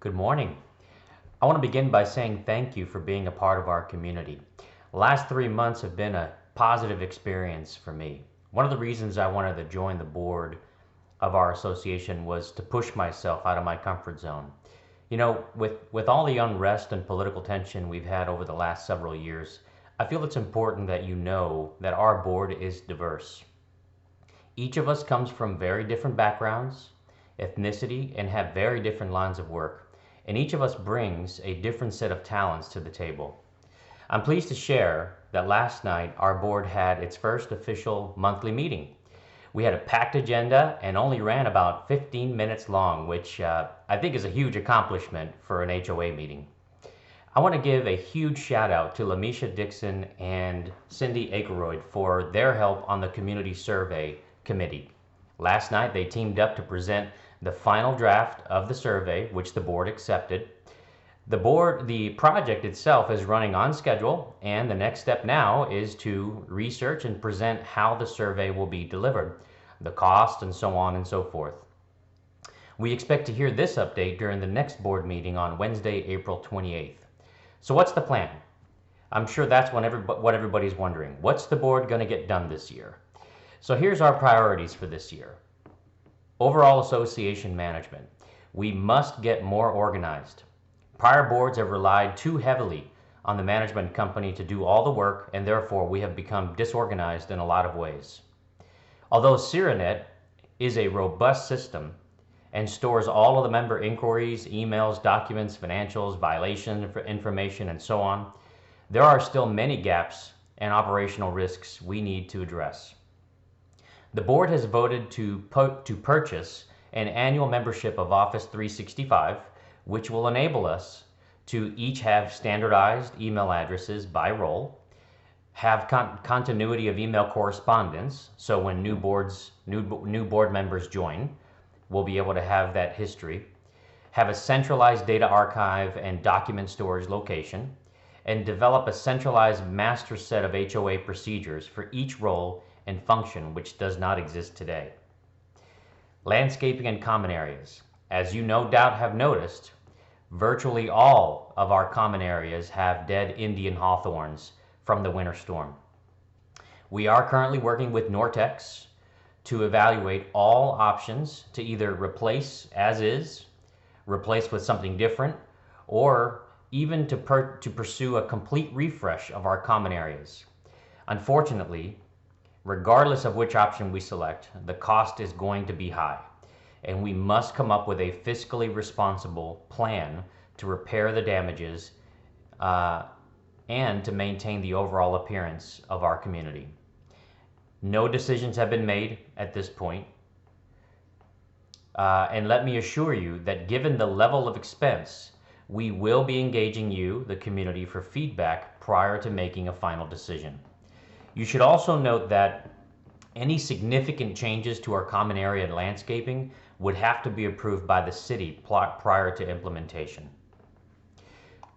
Good morning. I want to begin by saying thank you for being a part of our community. The last 3 months have been a positive experience for me. One of the reasons I wanted to join the board of our association was to push myself out of my comfort zone. With all the unrest and political tension we've had over the last several years, I feel it's important that you know that our board is diverse. Each of us comes from very different backgrounds, ethnicity, and have very different lines of work, and each of us brings a different set of talents to the table. I'm pleased to share that last night our board had its first official monthly meeting. We had a packed agenda and only ran about 15 minutes long, which I think is a huge accomplishment for an HOA meeting. I want to give a huge shout out to Lamisha Dixon and Cindy Akeroyd for their help on the community survey committee. Last night they teamed up to present the final draft of the survey, which the board accepted. The project itself is running on schedule, and the next step now is to research and present how the survey will be delivered, the cost, and so on and so forth. We expect to hear this update during the next board meeting on Wednesday, April 28th. So what's the plan? I'm sure that's what everybody's wondering. What's the board going to get done this year? So here's our priorities for this year. Overall association management. We must get more organized. Prior boards have relied too heavily on the management company to do all the work, and therefore we have become disorganized in a lot of ways. Although CIRANET is a robust system and stores all of the member inquiries, emails, documents, financials, violation information, and so on, there are still many gaps and operational risks we need to address. The board has voted to purchase an annual membership of Office 365, which will enable us to each have standardized email addresses by role, have continuity of email correspondence, so when new board members join, we'll be able to have that history, have a centralized data archive and document storage location, and develop a centralized master set of HOA procedures for each role and function, which does not exist today. Landscaping and common areas. As you no doubt have noticed, virtually all of our common areas have dead Indian hawthorns from the winter storm. We are currently working with Nortex to evaluate all options to either replace as is, replace with something different, or even to pursue a complete refresh of our common areas. Unfortunately, regardless of which option we select, the cost is going to be high, and we must come up with a fiscally responsible plan to repair the damages and to maintain the overall appearance of our community. No decisions have been made at this point, and let me assure you that given the level of expense, we will be engaging you, the community, for feedback prior to making a final decision. You should also note that any significant changes to our common area and landscaping would have to be approved by the city prior to implementation.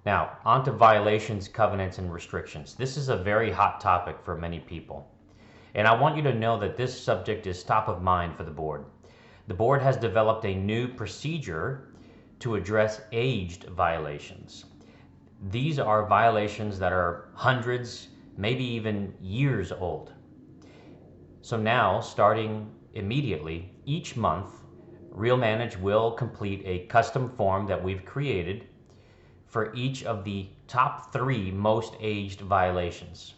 Now, on to violations, covenants, and restrictions. This is a very hot topic for many people, and I want you to know that this subject is top of mind for the board. The board has developed a new procedure to address aged violations. These are violations that are hundreds, maybe even years old. So now, starting immediately, each month, RealManage will complete a custom form that we've created for each of the top 3 most aged violations.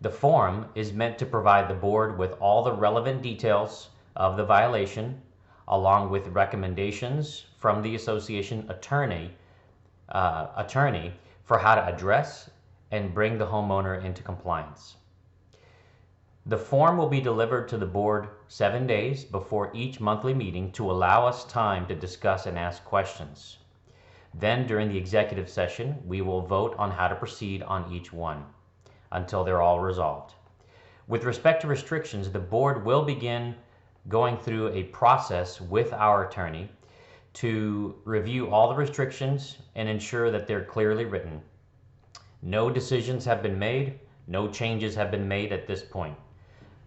The form is meant to provide the board with all the relevant details of the violation, along with recommendations from the association attorney for how to address and bring the homeowner into compliance. The form will be delivered to the board 7 days before each monthly meeting to allow us time to discuss and ask questions. Then during the executive session, we will vote on how to proceed on each one until they're all resolved. With respect to restrictions, the board will begin going through a process with our attorney to review all the restrictions and ensure that they're clearly written. No decisions have been made, no changes have been made at this point,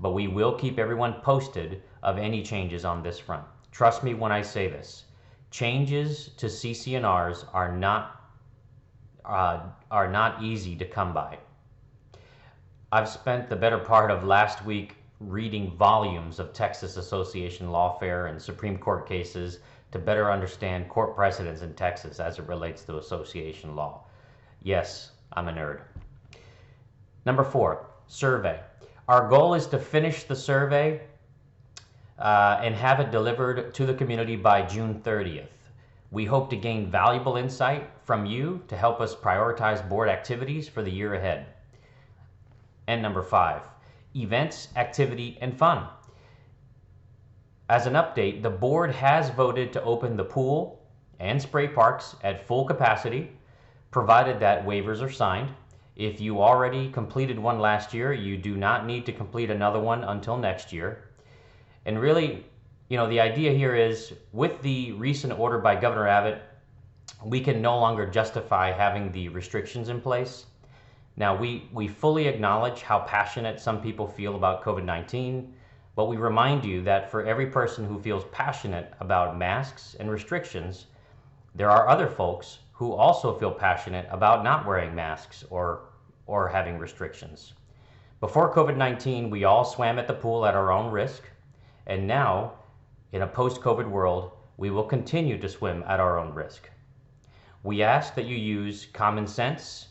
but we will keep everyone posted of any changes on this front. Trust me when I say this. Changes to CC&Rs are not easy to come by. I've spent the better part of last week reading volumes of Texas Association lawfare and Supreme Court cases to better understand court precedents in Texas as it relates to association law. Yes, I'm a nerd. Number 4, survey. Our goal is to finish the survey and have it delivered to the community by June 30th. We hope to gain valuable insight from you to help us prioritize board activities for the year ahead. And number 5, events, activity, and fun. As an update, the board has voted to open the pool and spray parks at full capacity, provided that waivers are signed. If you already completed one last year, you do not need to complete another one until next year. And really, the idea here is, with the recent order by Governor Abbott, we can no longer justify having the restrictions in place. Now, we fully acknowledge how passionate some people feel about COVID-19, but we remind you that for every person who feels passionate about masks and restrictions, there are other folks who also feel passionate about not wearing masks or having restrictions. Before COVID-19, we all swam at the pool at our own risk, and now, in a post-COVID world, we will continue to swim at our own risk. We ask that you use common sense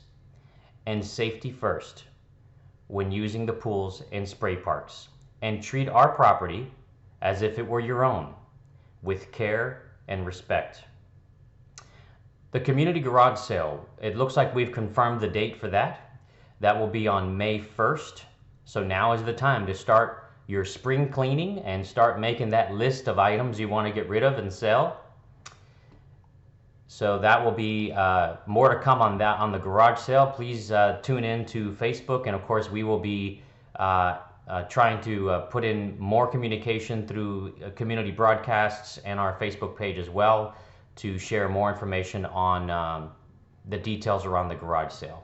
and safety first when using the pools and spray parks, and treat our property as if it were your own, with care and respect. The community garage sale, it looks like we've confirmed the date for that. That will be on May 1st. So now is the time to start your spring cleaning and start making that list of items you want to get rid of and sell. So that will be more to come on that, on the garage sale. Please tune in to Facebook, and of course we will be trying to put in more communication through community broadcasts and our Facebook page as well to share more information on the details around the garage sale.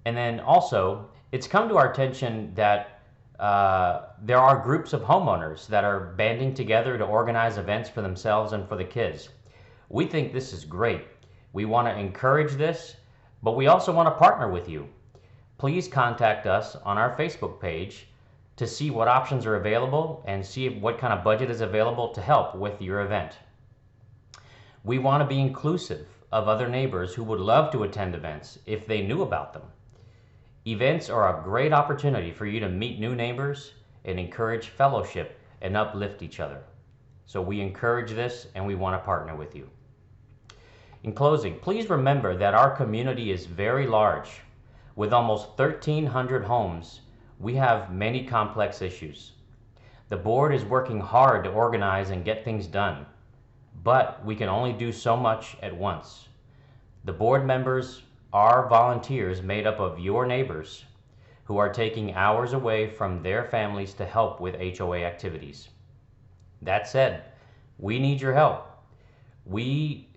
And then also, it's come to our attention that there are groups of homeowners that are banding together to organize events for themselves and for the kids. We think this is great. We want to encourage this, but we also want to partner with you. Please contact us on our Facebook page to see what options are available and see what kind of budget is available to help with your event. We want to be inclusive of other neighbors who would love to attend events if they knew about them. Events are a great opportunity for you to meet new neighbors and encourage fellowship and uplift each other. So we encourage this, and we want to partner with you. In closing, please remember that our community is very large. With almost 1,300 homes, we have many complex issues. The board is working hard to organize and get things done, but we can only do so much at once. The board members are volunteers made up of your neighbors who are taking hours away from their families to help with HOA activities. That said, we need your help. We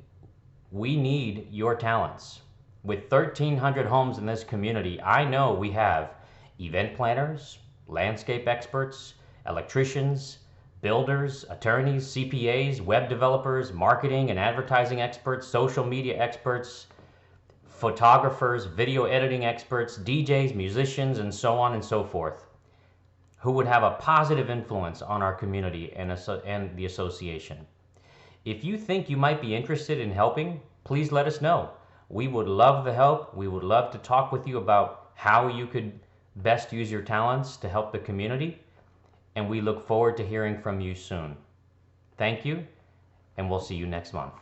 need your talents. With 1,300 homes in this community, I know we have event planners, landscape experts, electricians, builders, attorneys, CPAs, web developers, marketing and advertising experts, social media experts, photographers, video editing experts, DJs, musicians, and so on and so forth, who would have a positive influence on our community and the association. If you think you might be interested in helping, please let us know. We would love the help. We would love to talk with you about how you could best use your talents to help the community, and we look forward to hearing from you soon. Thank you, and we'll see you next month.